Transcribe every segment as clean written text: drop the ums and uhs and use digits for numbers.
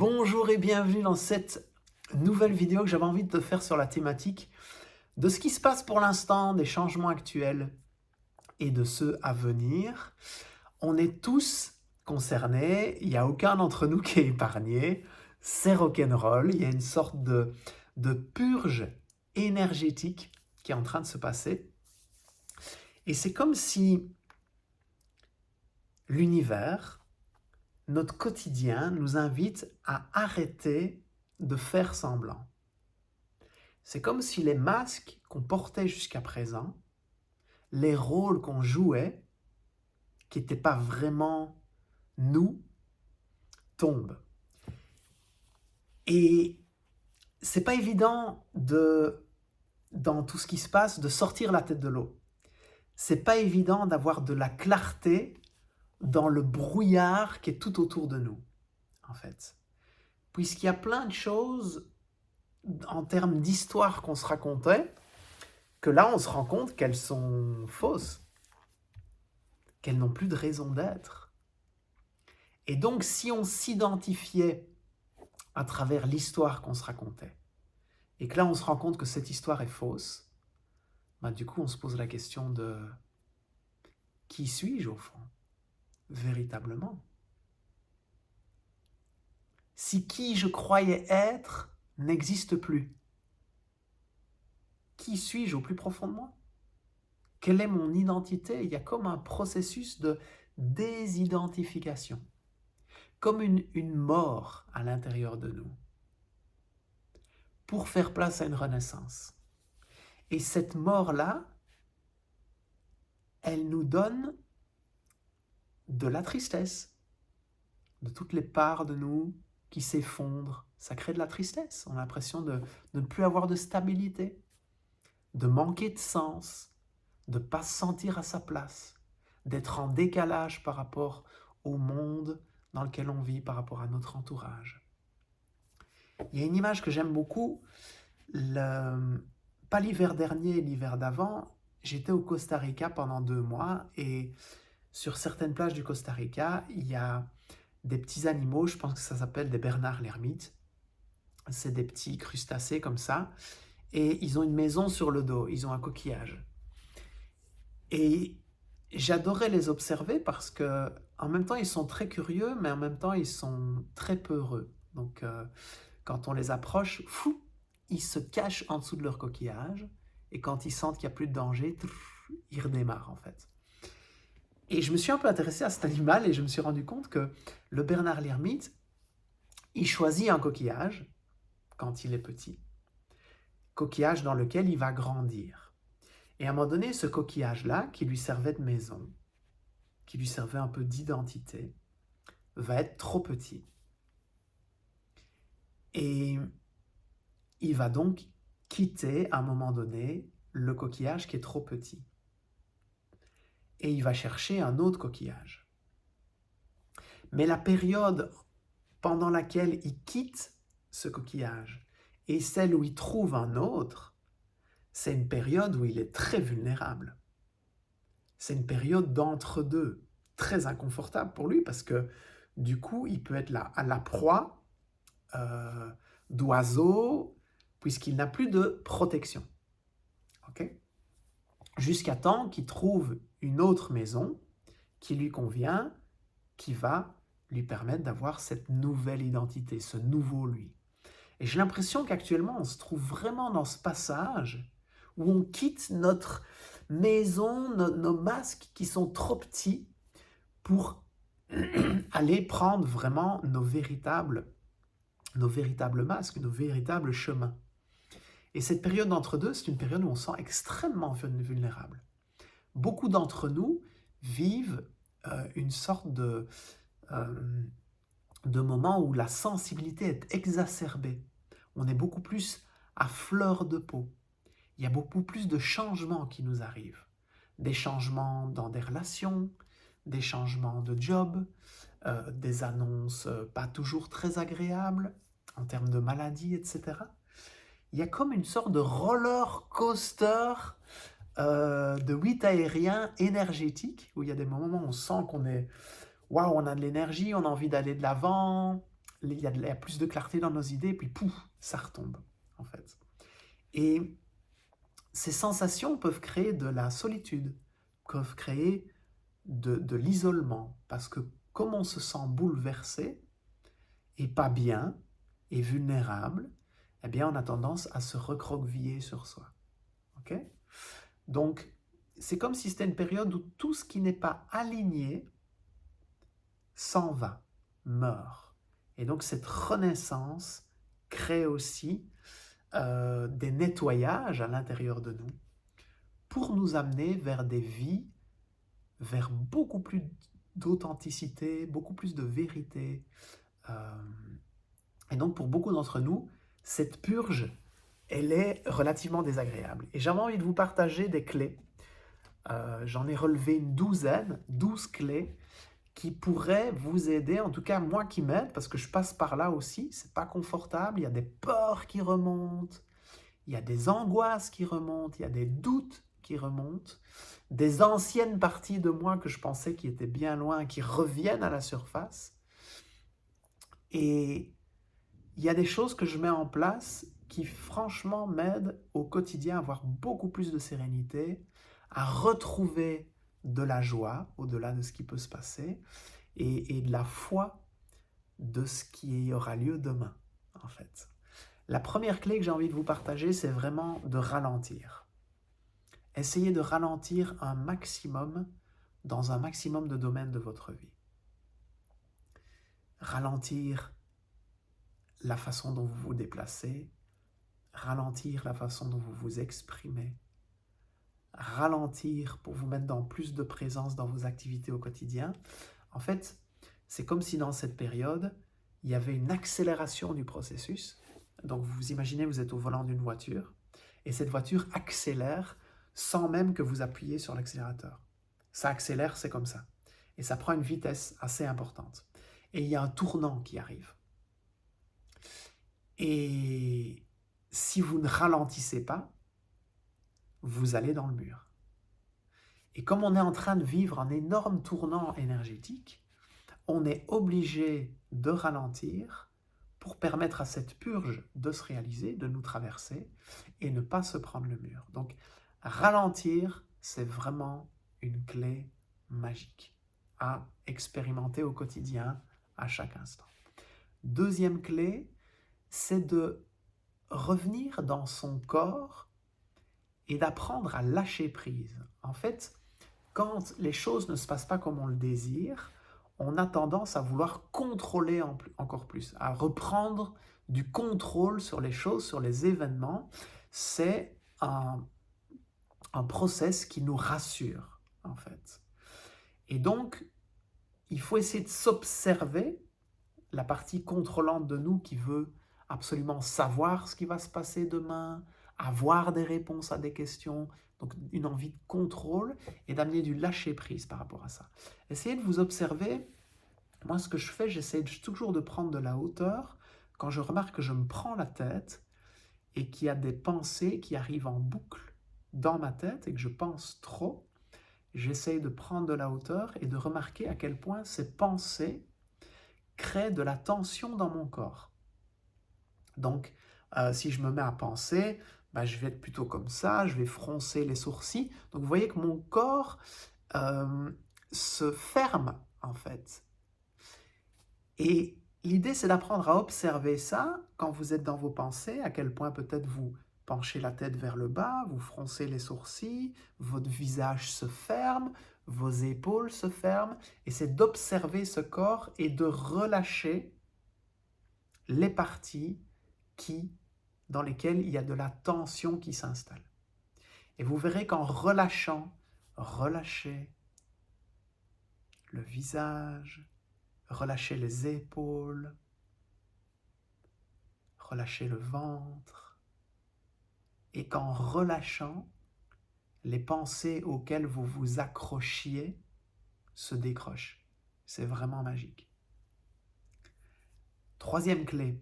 Bonjour et bienvenue dans cette nouvelle vidéo que j'avais envie de te faire sur la thématique de ce qui se passe pour l'instant, des changements actuels et de ceux à venir. On est tous concernés, il n'y a aucun d'entre nous qui est épargné, c'est rock'n'roll, il y a une sorte de purge énergétique qui est en train de se passer. Et c'est comme si l'univers, notre quotidien nous invite à arrêter de faire semblant. C'est comme si les masques qu'on portait jusqu'à présent, les rôles qu'on jouait, qui n'étaient pas vraiment nous, tombent. Et c'est pas évident dans tout ce qui se passe, de sortir la tête de l'eau. C'est pas évident d'avoir de la clarté dans le brouillard qui est tout autour de nous, en fait. Puisqu'il y a plein de choses en termes d'histoire qu'on se racontait, que là on se rend compte qu'elles sont fausses, qu'elles n'ont plus de raison d'être. Et donc si on s'identifiait à travers l'histoire qu'on se racontait, et que là on se rend compte que cette histoire est fausse, du coup on se pose la question de qui suis-je au fond, véritablement? Si qui je croyais être n'existe plus, qui suis-je au plus profond de moi? Quelle est mon identité? Il y a comme un processus de désidentification, comme une mort à l'intérieur de nous, pour faire place à une renaissance. Et cette mort-là, elle nous donne de la tristesse, de toutes les parts de nous qui s'effondrent. Ça crée de la tristesse. On a l'impression de ne plus avoir de stabilité, de manquer de sens, de ne pas se sentir à sa place, d'être en décalage par rapport au monde dans lequel on vit, par rapport à notre entourage. Il y a une image que j'aime beaucoup, pas l'hiver dernier, l'hiver d'avant, j'étais au Costa Rica pendant 2 mois et sur certaines plages du Costa Rica, il y a des petits animaux, je pense que ça s'appelle des bernards l'ermite. C'est des petits crustacés comme ça et ils ont une maison sur le dos, ils ont un coquillage. Et j'adorais les observer parce que en même temps ils sont très curieux, mais en même temps ils sont très peureux. Donc quand on les approche, ils se cachent en dessous de leur coquillage et quand ils sentent qu'il n'y a plus de danger, ils redémarrent en fait. Et je me suis un peu intéressé à cet animal et je me suis rendu compte que le bernard l'ermite, il choisit un coquillage quand il est petit, coquillage dans lequel il va grandir. Et à un moment donné, ce coquillage-là, qui lui servait de maison, qui lui servait un peu d'identité, va être trop petit. Et il va donc quitter à un moment donné le coquillage qui est trop petit. Et il va chercher un autre coquillage. Mais la période pendant laquelle il quitte ce coquillage et celle où il trouve un autre, c'est une période où il est très vulnérable. C'est une période d'entre-deux, très inconfortable pour lui parce que du coup, il peut être là à la proie d'oiseaux puisqu'il n'a plus de protection. Okay? Jusqu'à temps qu'il trouve une autre maison qui lui convient, qui va lui permettre d'avoir cette nouvelle identité, ce nouveau lui. Et j'ai l'impression qu'actuellement, on se trouve vraiment dans ce passage où on quitte notre maison, nos masques qui sont trop petits pour aller prendre vraiment nos véritables masques, nos véritables chemins. Et cette période d'entre-deux, c'est une période où on se sent extrêmement vulnérable. Beaucoup d'entre nous vivent une sorte de moment où la sensibilité est exacerbée. On est beaucoup plus à fleur de peau. Il y a beaucoup plus de changements qui nous arrivent. Des changements dans des relations, des changements de job, des annonces pas toujours très agréables en termes de maladies, etc. Il y a comme une sorte de roller coaster de 8 aériens énergétiques où il y a des moments où on sent qu'on est waouh, on a de l'énergie, on a envie d'aller de l'avant, il y a plus de clarté dans nos idées, et puis pouf, ça retombe, en fait. Et ces sensations peuvent créer de la solitude, peuvent créer de l'isolement, parce que comme on se sent bouleversé, et pas bien, et vulnérable, eh bien on a tendance à se recroqueviller sur soi. Ok? Donc, c'est comme si c'était une période où tout ce qui n'est pas aligné s'en va, meurt. Et donc cette renaissance crée aussi des nettoyages à l'intérieur de nous pour nous amener vers des vies, vers beaucoup plus d'authenticité, beaucoup plus de vérité. Et donc pour beaucoup d'entre nous, cette purge, elle est relativement désagréable. Et j'avais envie de vous partager des clés. J'en ai relevé une douzaine, 12 clés qui pourraient vous aider, en tout cas moi qui m'aide, parce que je passe par là aussi, c'est pas confortable, il y a des peurs qui remontent, il y a des angoisses qui remontent, il y a des doutes qui remontent, des anciennes parties de moi que je pensais qui étaient bien loin, qui reviennent à la surface. Et il y a des choses que je mets en place qui franchement m'aident au quotidien à avoir beaucoup plus de sérénité, à retrouver de la joie au-delà de ce qui peut se passer et de la foi de ce qui aura lieu demain, en fait. La première clé que j'ai envie de vous partager, c'est vraiment de ralentir. Essayez de ralentir un maximum dans un maximum de domaines de votre vie. Ralentir la façon dont vous vous déplacez, ralentir la façon dont vous vous exprimez, ralentir pour vous mettre dans plus de présence dans vos activités au quotidien. En fait, c'est comme si dans cette période, il y avait une accélération du processus. Donc vous imaginez, vous êtes au volant d'une voiture et cette voiture accélère sans même que vous appuyiez sur l'accélérateur. Ça accélère, c'est comme ça. Et ça prend une vitesse assez importante. Et il y a un tournant qui arrive. Et si vous ne ralentissez pas, vous allez dans le mur. Et comme on est en train de vivre un énorme tournant énergétique, on est obligé de ralentir pour permettre à cette purge de se réaliser, de nous traverser et ne pas se prendre le mur. Donc, ralentir, c'est vraiment une clé magique à expérimenter au quotidien, à chaque instant. Deuxième clé, c'est de revenir dans son corps et d'apprendre à lâcher prise. En fait, quand les choses ne se passent pas comme on le désire, on a tendance à vouloir contrôler encore plus, à reprendre du contrôle sur les choses, sur les événements. C'est un process qui nous rassure, en fait. Et donc, il faut essayer de s'observer, la partie contrôlante de nous qui veut absolument savoir ce qui va se passer demain, avoir des réponses à des questions, donc une envie de contrôle et d'amener du lâcher-prise par rapport à ça. Essayez de vous observer. Moi, ce que je fais, j'essaie toujours de prendre de la hauteur quand je remarque que je me prends la tête et qu'il y a des pensées qui arrivent en boucle dans ma tête et que je pense trop. J'essaie de prendre de la hauteur et de remarquer à quel point ces pensées créent de la tension dans mon corps. Donc, si je me mets à penser, je vais être plutôt comme ça, je vais froncer les sourcils. Donc, vous voyez que mon corps se ferme, en fait. Et l'idée, c'est d'apprendre à observer ça quand vous êtes dans vos pensées, à quel point peut-être vous penchez la tête vers le bas, vous froncez les sourcils, votre visage se ferme, vos épaules se ferment. Et c'est d'observer ce corps et de relâcher les parties dans lesquelles il y a de la tension qui s'installe. Et vous verrez qu'en relâchant, relâchez le visage, relâchez les épaules, relâchez le ventre, et qu'en relâchant, les pensées auxquelles vous vous accrochiez se décrochent. C'est vraiment magique. Troisième clé,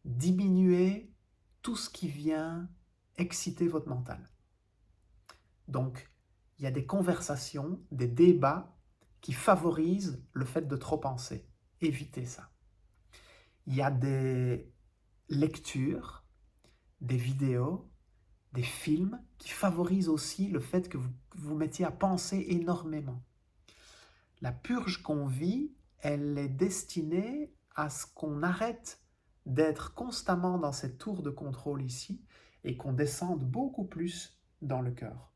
diminuez tout ce qui vient exciter votre mental. Donc, il y a des conversations, des débats qui favorisent le fait de trop penser. Évitez ça. Il y a des lectures, des vidéos, des films qui favorisent aussi le fait que vous vous mettiez à penser énormément. La purge qu'on vit, elle est destinée à ce qu'on arrête d'être constamment dans cette tour de contrôle ici et qu'on descende beaucoup plus dans le cœur.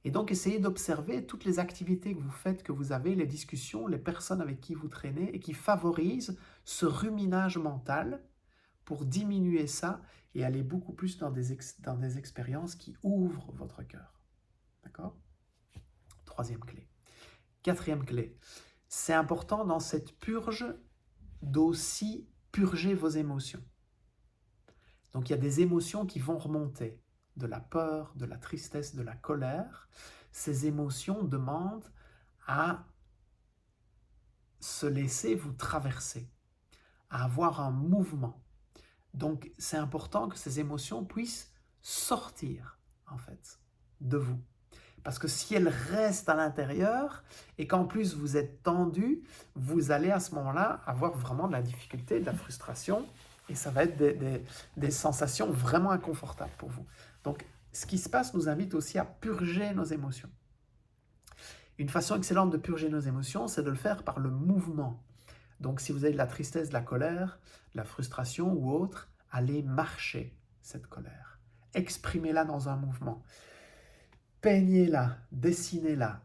Et donc, essayez d'observer toutes les activités que vous faites, que vous avez, les discussions, les personnes avec qui vous traînez et qui favorisent ce ruminage mental pour diminuer ça et aller beaucoup plus dans des expériences qui ouvrent votre cœur. D'accord? Troisième clé. Quatrième clé. C'est important dans cette purge d'aussi purger vos émotions. Donc, il y a des émotions qui vont remonter. De la peur, de la tristesse, de la colère. Ces émotions demandent à se laisser vous traverser, à avoir un mouvement. Donc, c'est important que ces émotions puissent sortir, en fait, de vous. Parce que si elles restent à l'intérieur et qu'en plus vous êtes tendu, vous allez à ce moment-là avoir vraiment de la difficulté, de la frustration et ça va être des sensations vraiment inconfortables pour vous. Donc, ce qui se passe nous invite aussi à purger nos émotions. Une façon excellente de purger nos émotions, c'est de le faire par le mouvement. Donc, si vous avez de la tristesse, de la colère, de la frustration ou autre, allez marcher cette colère. Exprimez-la dans un mouvement. Peignez-la, dessinez-la,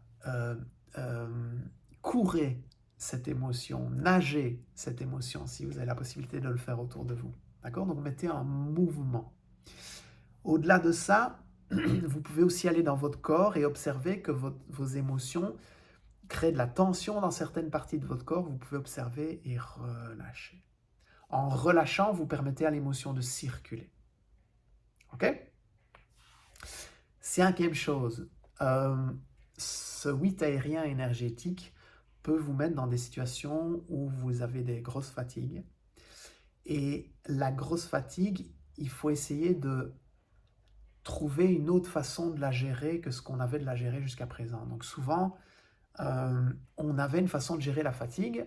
courez cette émotion, nagez cette émotion si vous avez la possibilité de le faire autour de vous. D'accord? Donc, mettez un mouvement. Au-delà de ça, vous pouvez aussi aller dans votre corps et observer que vos émotions créent de la tension dans certaines parties de votre corps. Vous pouvez observer et relâcher. En relâchant, vous permettez à l'émotion de circuler. OK? Cinquième chose, ce 8 aérien énergétique peut vous mettre dans des situations où vous avez des grosses fatigues. Et la grosse fatigue, il faut essayer de trouver une autre façon de la gérer que ce qu'on avait de la gérer jusqu'à présent. Donc souvent, on avait une façon de gérer la fatigue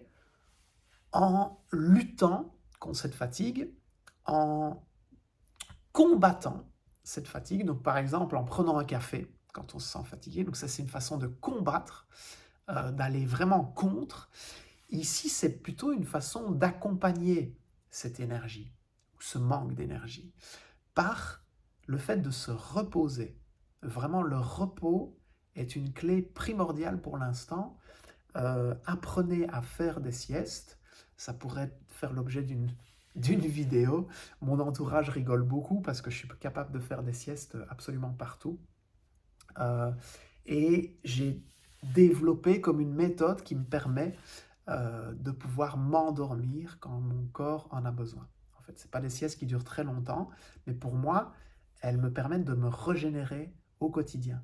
en luttant contre cette fatigue, en combattant cette fatigue. Donc par exemple, en prenant un café quand on se sent fatigué. Donc ça, c'est une façon de combattre, d'aller vraiment contre. Ici, c'est plutôt une façon d'accompagner cette énergie, ou ce manque d'énergie, par le fait de se reposer. Vraiment, le repos est une clé primordiale pour l'instant. Apprenez à faire des siestes. Ça pourrait faire l'objet d'une vidéo. Mon entourage rigole beaucoup parce que je suis capable de faire des siestes absolument partout. Et j'ai développé comme une méthode qui me permet de pouvoir m'endormir quand mon corps en a besoin. En fait, ce n'est pas des siestes qui durent très longtemps, mais pour moi, elles me permettent de me régénérer au quotidien,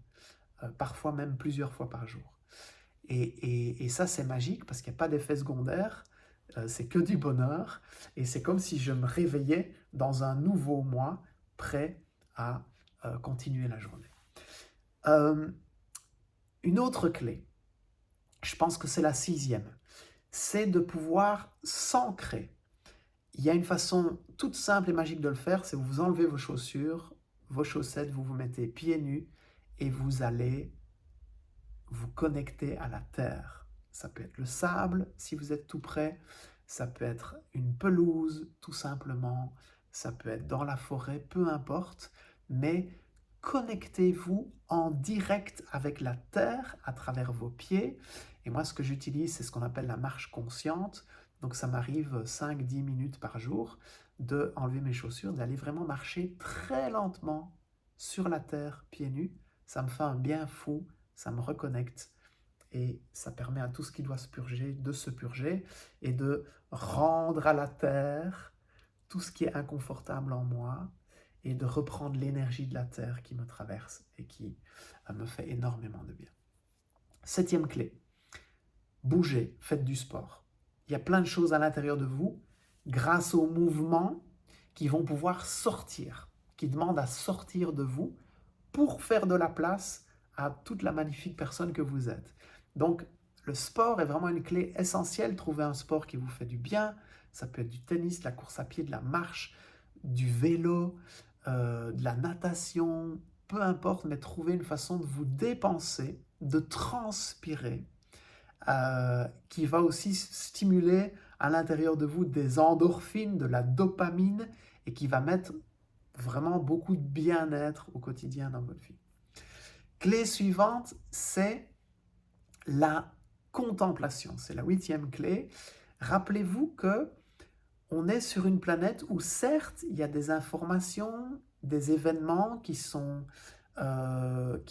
parfois même plusieurs fois par jour. Et ça, c'est magique parce qu'il n'y a pas d'effet secondaire, c'est que du bonheur, et c'est comme si je me réveillais dans un nouveau mois, prêt à continuer la journée. Une autre clé, je pense que c'est la 6e, c'est de pouvoir s'ancrer. Il y a une façon toute simple et magique de le faire, c'est vous enlevez vos chaussures, vos chaussettes, vous vous mettez pieds nus et vous allez vous connecter à la terre. Ça peut être le sable si vous êtes tout près, ça peut être une pelouse tout simplement, ça peut être dans la forêt, peu importe, mais connectez-vous en direct avec la terre à travers vos pieds. Et moi, ce que j'utilise, c'est ce qu'on appelle la marche consciente. Donc, ça m'arrive 5-10 minutes par jour de enlever mes chaussures, d'aller vraiment marcher très lentement sur la terre, pieds nus. Ça me fait un bien fou, ça me reconnecte et ça permet à tout ce qui doit se purger de se purger et de rendre à la terre tout ce qui est inconfortable en moi et de reprendre l'énergie de la terre qui me traverse et qui me fait énormément de bien. 7e clé, bougez, faites du sport. Il y a plein de choses à l'intérieur de vous, grâce au mouvement, qui vont pouvoir sortir, qui demandent à sortir de vous pour faire de la place à toute la magnifique personne que vous êtes. Donc, Le sport est vraiment une clé essentielle. Trouvez un sport qui vous fait du bien. Ça peut être du tennis, de la course à pied, de la marche, du vélo, de la natation, peu importe, mais trouvez une façon de vous dépenser, de transpirer, qui va aussi stimuler à l'intérieur de vous des endorphines, de la dopamine, et qui va mettre vraiment beaucoup de bien-être au quotidien dans votre vie. Clé suivante, c'est la contemplation. C'est la 8e clé. Rappelez-vous que on est sur une planète où certes, il y a des informations, des événements qui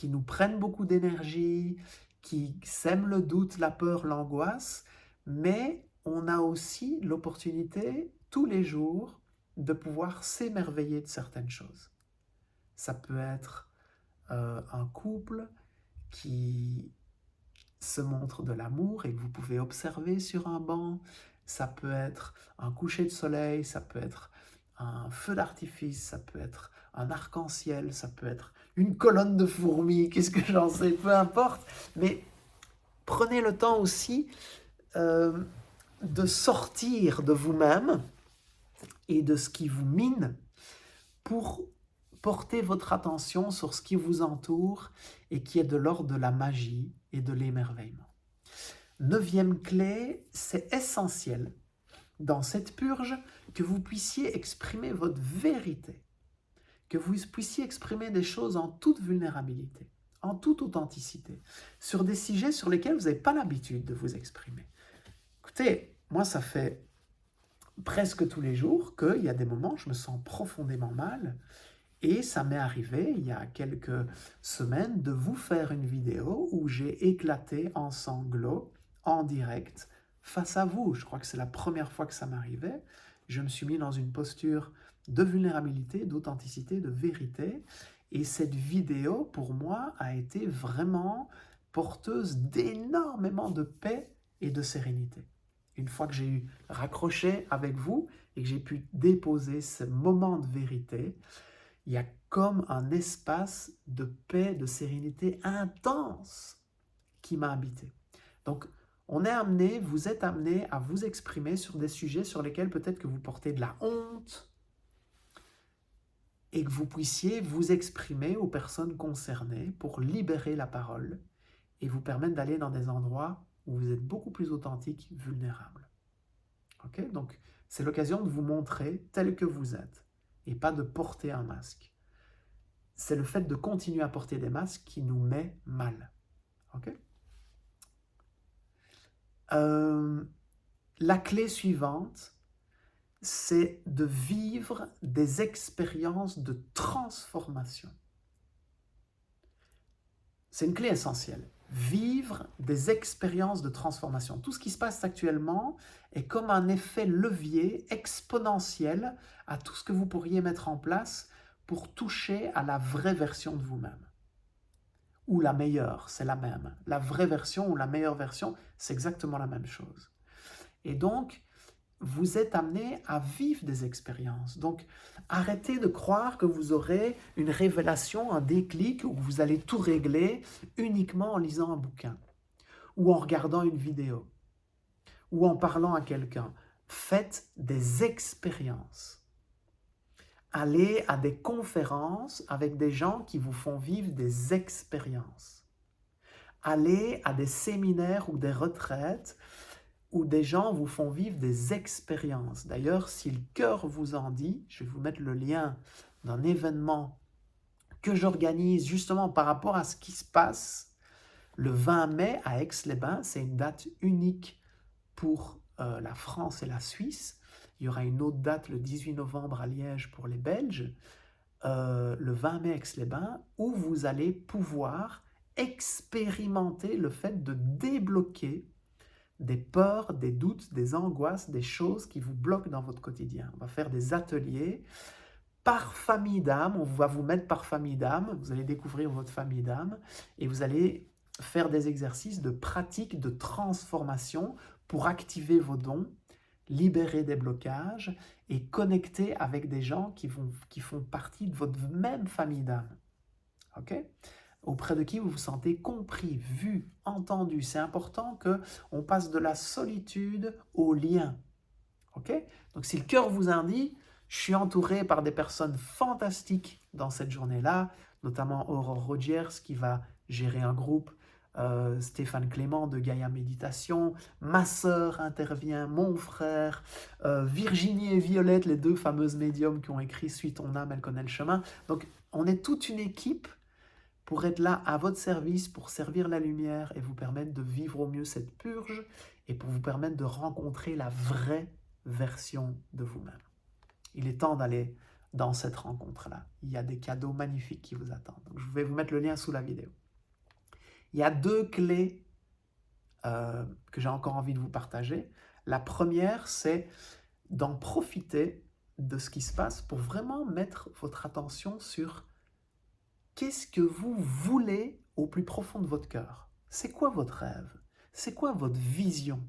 nous prennent beaucoup d'énergie, qui sèment le doute, la peur, l'angoisse, mais on a aussi l'opportunité tous les jours de pouvoir s'émerveiller de certaines choses. Ça peut être un couple qui se montre de l'amour et que vous pouvez observer sur un banc. Ça peut être un coucher de soleil, ça peut être un feu d'artifice, ça peut être un arc-en-ciel, ça peut être une colonne de fourmis, qu'est-ce que j'en sais, peu importe. Mais prenez le temps aussi de sortir de vous-même et de ce qui vous mine pour porter votre attention sur ce qui vous entoure et qui est de l'ordre de la magie et de l'émerveillement. 9e clé, c'est essentiel dans cette purge que vous puissiez exprimer votre vérité, que vous puissiez exprimer des choses en toute vulnérabilité, en toute authenticité, sur des sujets sur lesquels vous n'avez pas l'habitude de vous exprimer. Écoutez, moi ça fait presque tous les jours qu'il y a des moments où je me sens profondément mal. Et ça m'est arrivé, il y a quelques semaines, de vous faire une vidéo où j'ai éclaté en sanglots, en direct, face à vous. Je crois que c'est la première fois que ça m'arrivait. Je me suis mis dans une posture de vulnérabilité, d'authenticité, de vérité. Et cette vidéo, pour moi, a été vraiment porteuse d'énormément de paix et de sérénité. Une fois que j'ai eu raccroché avec vous et que j'ai pu déposer ce moment de vérité, il y a comme un espace de paix, de sérénité intense qui m'a habité. Donc, vous êtes amené à vous exprimer sur des sujets sur lesquels peut-être que vous portez de la honte et que vous puissiez vous exprimer aux personnes concernées pour libérer la parole et vous permettre d'aller dans des endroits où vous êtes beaucoup plus authentique, vulnérable. Okay? Donc, c'est l'occasion de vous montrer tel que vous êtes et pas de porter un masque. C'est le fait de continuer à porter des masques qui nous met mal. Okay? La clé suivante, c'est de vivre des expériences de transformation. C'est une clé essentielle. Vivre des expériences de transformation. Tout ce qui se passe actuellement est comme un effet levier exponentiel à tout ce que vous pourriez mettre en place pour toucher à la vraie version de vous-même. Ou la meilleure, c'est la même. La vraie version ou la meilleure version, c'est exactement la même chose. Et donc, vous êtes amené à vivre des expériences. Donc, arrêtez de croire que vous aurez une révélation, un déclic, où vous allez tout régler uniquement en lisant un bouquin, ou en regardant une vidéo, ou en parlant à quelqu'un. Faites des expériences. Allez à des conférences avec des gens qui vous font vivre des expériences. Allez à des séminaires ou des retraites où des gens vous font vivre des expériences. D'ailleurs, si le cœur vous en dit, je vais vous mettre le lien d'un événement que j'organise justement par rapport à ce qui se passe le 20 mai à Aix-les-Bains. C'est une date unique pour la France et la Suisse. Il y aura une autre date le 18 novembre à Liège pour les Belges, le 20 mai à Aix-les-Bains, où vous allez pouvoir expérimenter le fait de débloquer des peurs, des doutes, des angoisses, des choses qui vous bloquent dans votre quotidien. On va faire des ateliers par famille d'âme, on va vous mettre par famille d'âme, vous allez découvrir votre famille d'âme et vous allez faire des exercices de pratique, de transformation pour activer vos dons, libérer des blocages et connecter avec des gens qui font partie de votre même famille d'âme. Okay? auprès de qui vous vous sentez compris, vu, entendu. C'est important qu'on passe de la solitude au lien. Ok? Donc si le cœur vous indique, je suis entouré par des personnes fantastiques dans cette journée-là, notamment Aurore Rogers qui va gérer un groupe, Stéphane Clément de Gaïa Méditation, ma sœur intervient, mon frère, Virginie et Violette, les deux fameuses médiums qui ont écrit Suis ton âme, elle connaît le chemin. Donc on est toute une équipe pour être là à votre service, pour servir la lumière et vous permettre de vivre au mieux cette purge et pour vous permettre de rencontrer la vraie version de vous-même. Il est temps d'aller dans cette rencontre-là. Il y a des cadeaux magnifiques qui vous attendent. Donc, je vais vous mettre le lien sous la vidéo. Il y a 2 clés que j'ai encore envie de vous partager. La première, c'est d'en profiter de ce qui se passe pour vraiment mettre votre attention sur qu'est-ce que vous voulez au plus profond de votre cœur. C'est quoi votre rêve? C'est quoi votre vision?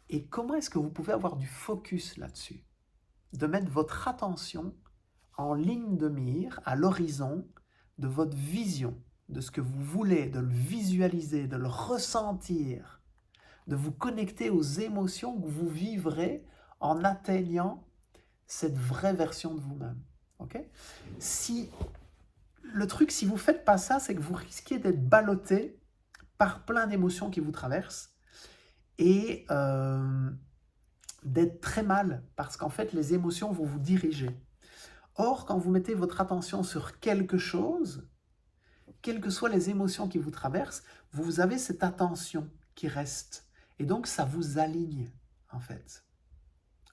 Et comment est-ce que vous pouvez avoir du focus là-dessus? De mettre votre attention en ligne de mire, à l'horizon de votre vision, de ce que vous voulez, de le visualiser, de le ressentir, de vous connecter aux émotions que vous vivrez en atteignant cette vraie version de vous-même. Okay? Si vous ne faites pas ça, c'est que vous risquez d'être ballotté par plein d'émotions qui vous traversent et d'être très mal, parce qu'en fait, les émotions vont vous diriger. Or, quand vous mettez votre attention sur quelque chose, quelles que soient les émotions qui vous traversent, vous avez cette attention qui reste. Et donc, ça vous aligne, en fait.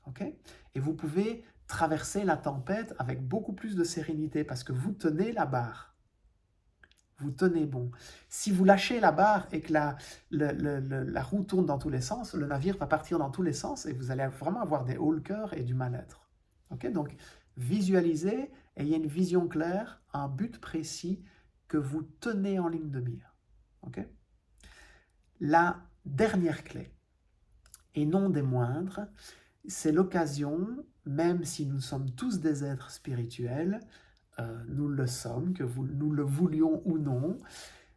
Okay? Et vous pouvez traverser la tempête avec beaucoup plus de sérénité, parce que vous tenez la barre. Vous tenez bon. Si vous lâchez la barre et que la roue tourne dans tous les sens, le navire va partir dans tous les sens et vous allez vraiment avoir des hauts le cœur et du mal-être. Okay? Donc, visualisez, ayez une vision claire, un but précis que vous tenez en ligne de mire. Okay? La dernière clé, et non des moindres, c'est l'occasion, même si nous sommes tous des êtres spirituels, nous le sommes, que nous le voulions ou non,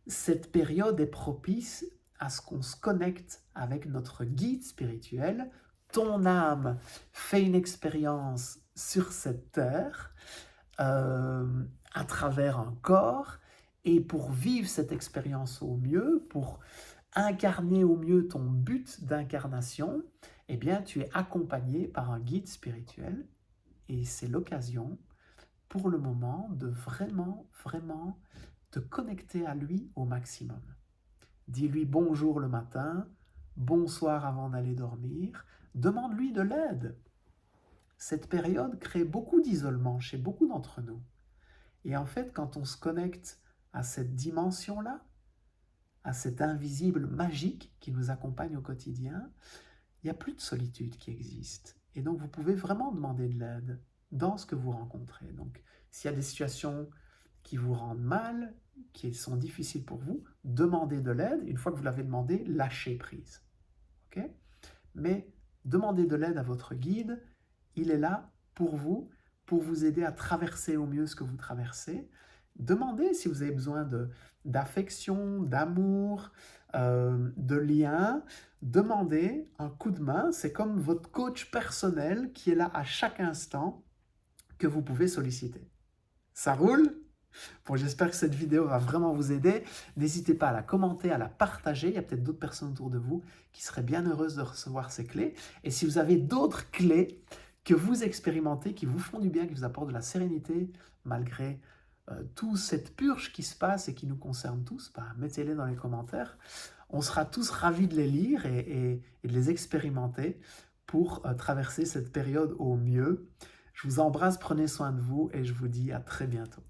cette période est propice à ce qu'on se connecte avec notre guide spirituel. Ton âme fait une expérience sur cette terre à travers un corps, et pour vivre cette expérience au mieux, pour incarner au mieux ton but d'incarnation, eh bien, tu es accompagné par un guide spirituel, et c'est l'occasion pour le moment de vraiment, vraiment te connecter à lui au maximum. Dis-lui bonjour le matin, bonsoir avant d'aller dormir, demande-lui de l'aide. Cette période crée beaucoup d'isolement chez beaucoup d'entre nous. Et en fait, quand on se connecte à cette dimension-là, à cet invisible magique qui nous accompagne au quotidien, il n'y a plus de solitude qui existe. Et donc, vous pouvez vraiment demander de l'aide dans ce que vous rencontrez. Donc, s'il y a des situations qui vous rendent mal, qui sont difficiles pour vous, demandez de l'aide. Une fois que vous l'avez demandé, lâchez prise. Okay? Mais demandez de l'aide à votre guide. Il est là pour vous aider à traverser au mieux ce que vous traversez. Demandez si vous avez besoin d'affection, d'amour, de lien. Demandez un coup de main. C'est comme votre coach personnel qui est là à chaque instant que vous pouvez solliciter. Ça roule? Bon, j'espère que cette vidéo va vraiment vous aider. N'hésitez pas à la commenter, à la partager. Il y a peut-être d'autres personnes autour de vous qui seraient bien heureuses de recevoir ces clés. Et si vous avez d'autres clés que vous expérimentez, qui vous font du bien, qui vous apportent de la sérénité, malgré toute cette purge qui se passe et qui nous concerne tous, bah, mettez-les dans les commentaires. On sera tous ravis de les lire et de les expérimenter pour traverser cette période au mieux. Je vous embrasse, prenez soin de vous et je vous dis à très bientôt.